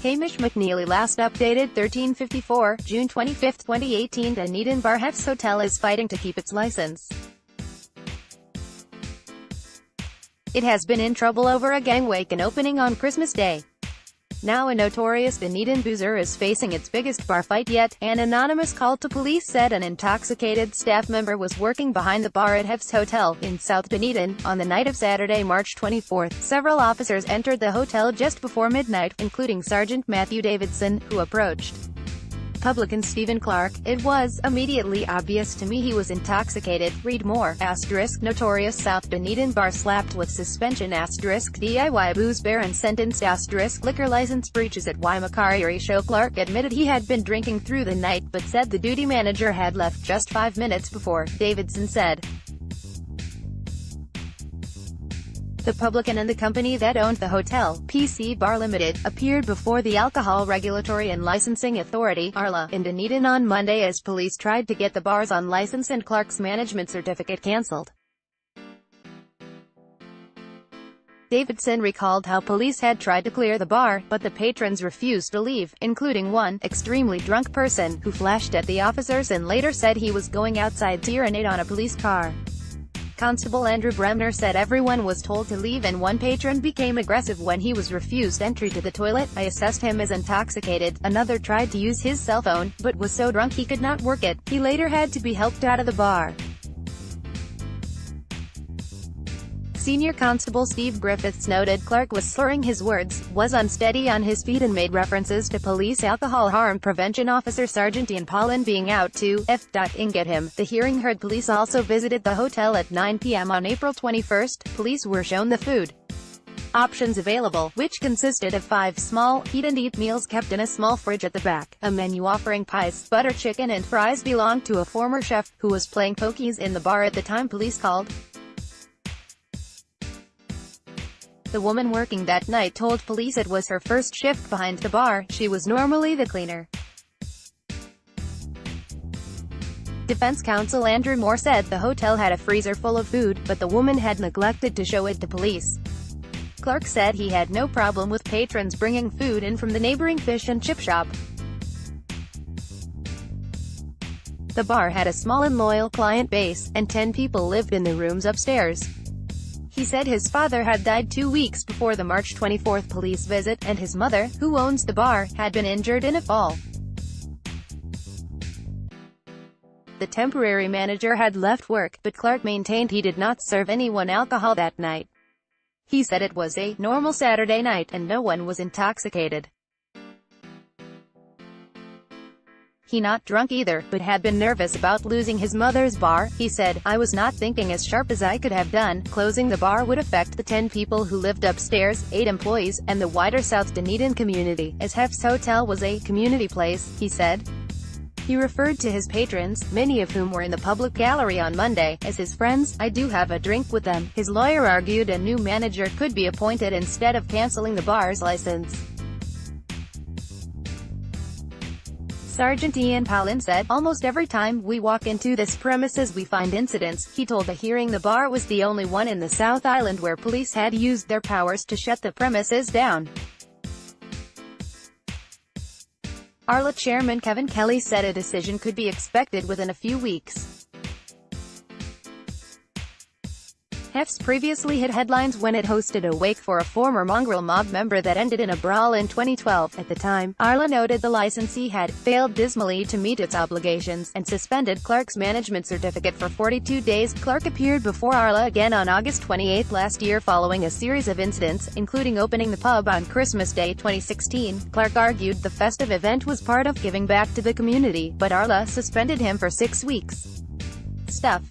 Hamish McNeely last updated 1354, June 25, 2018. Dunedin bar Hef's Hotel is fighting to keep its license. It has been in trouble over a gang wake and opening on Christmas Day. Now a notorious Dunedin boozer is facing its biggest bar fight yet. An anonymous call to police said an intoxicated staff member was working behind the bar at Hef's Hotel, in South Dunedin, on the night of Saturday, March 24. Several officers entered the hotel just before midnight, including Sergeant Matthew Davidson, who approached publican Stephen Clark. "It was immediately obvious to me he was intoxicated." Read more. Notorious South Dunedin bar slapped with suspension. DIY booze baron sentenced. Liquor license breaches at Waimakari show. Clark admitted he had been drinking through the night, but said the duty manager had left just 5 minutes before, Davidson said. The publican and the company that owned the hotel, PC Bar Limited, appeared before the Alcohol Regulatory and Licensing Authority, ARLA, in Dunedin on Monday as police tried to get the bars on license and Clark's management certificate cancelled. Davidson recalled how police had tried to clear the bar, but the patrons refused to leave, including one extremely drunk person, who flashed at the officers and later said he was going outside to urinate on a police car. Constable Andrew Bremner said everyone was told to leave and one patron became aggressive when he was refused entry to the toilet. "I assessed him as intoxicated." Another tried to use his cell phone, but was so drunk he could not work it. He later had to be helped out of the bar. Senior Constable Steve Griffiths noted Clark was slurring his words, was unsteady on his feet and made references to police alcohol harm prevention officer Sergeant Ian Pollan being out to get him. The hearing heard police also visited the hotel at 9 p.m. on April 21. Police were shown the food options available, which consisted of 5 small, eat-and-eat meals kept in a small fridge at the back. A menu offering pies, butter chicken and fries belonged to a former chef, who was playing pokies in the bar at the time police called. The woman working that night told police it was her first shift behind the bar. She was normally the cleaner. Defense counsel Andrew Moore said the hotel had a freezer full of food, but the woman had neglected to show it to police. Clark said he had no problem with patrons bringing food in from the neighboring fish and chip shop. The bar had a small and loyal client base, and 10 people lived in the rooms upstairs. He said his father had died 2 weeks before the March 24 police visit, and his mother, who owns the bar, had been injured in a fall. The temporary manager had left work, but Clark maintained he did not serve anyone alcohol that night. He said it was a normal Saturday night, and no one was intoxicated. He not drunk either, but had been nervous about losing his mother's bar. He said, "I was not thinking as sharp as I could have done. Closing the bar would affect the 10 people who lived upstairs, 8 employees, and the wider South Dunedin community, as Hef's Hotel was a community place," he said. He referred to his patrons, many of whom were in the public gallery on Monday, as his friends. "I do have a drink with them." His lawyer argued a new manager could be appointed instead of cancelling the bar's license. Sergeant Ian Pollan said, "Almost every time we walk into this premises we find incidents." He told the hearing the bar was the only one in the South Island where police had used their powers to shut the premises down. ARLA Chairman Kevin Kelly said a decision could be expected within a few weeks. Hef's previously hit headlines when it hosted a wake for a former mongrel mob member that ended in a brawl in 2012. At the time, ARLA noted the licensee had failed dismally to meet its obligations, and suspended Clark's management certificate for 42 days. Clark appeared before ARLA again on August 28 last year following a series of incidents, including opening the pub on Christmas Day 2016. Clark argued the festive event was part of giving back to the community, but ARLA suspended him for 6 weeks. Stuff.